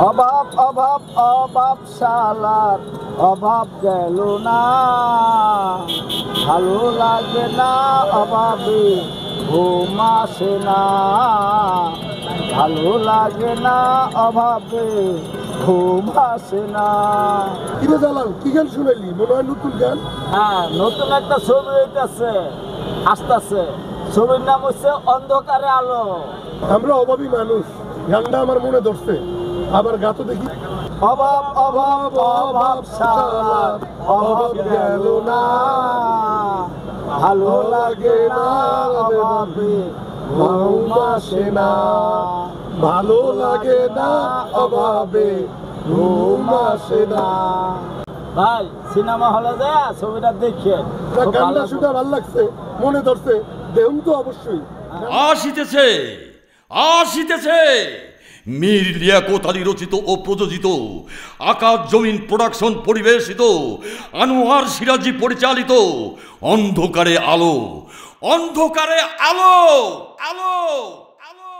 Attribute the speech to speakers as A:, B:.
A: অভাব অভাব অভাব শালার অভাব গেল না, ভালো লাগে না অভাবে ঘুম আসে না, ভালো লাগে না অভাবে ঘুম আসে না।
B: কিরে জালাল, কি গান শুনাইলি? মনে হয় নতুন গান।
A: হ্যাঁ, নতুন একটা ছবি হইতেছে, আসতেছে। ছবির নাম হচ্ছে অন্ধকারে আলো।
B: আমরা অভাবী মানুষ, গানটা আমার মনে ধরছে, আবার গাতো দেখি।
A: অভাব অভাব অভাব শালার অভাব গেল না, ভালো লাগে না অভাবে ঘুম আসে না,
B: ভালো লাগে না অভাবে ঘুম আসে না।
A: ভাই সিনেমা হলে যায় ছবিটা দেখেন, খুব
B: গানটা
A: ভালো।
B: শুনে ভালো লাগছে, মনে ধরছে, দেখুন তো অবশ্যই।
C: আসিতেছে আসিতেছে মীর লিয়াকত আলী রচিত ও প্রযোজিত, আকাশ জমিন প্রোডাকশন পরিবেশিত, আনোয়ার সিরাজি পরিচালিত অন্ধকারে আলো, অন্ধকারে আলো, আলো, আলো।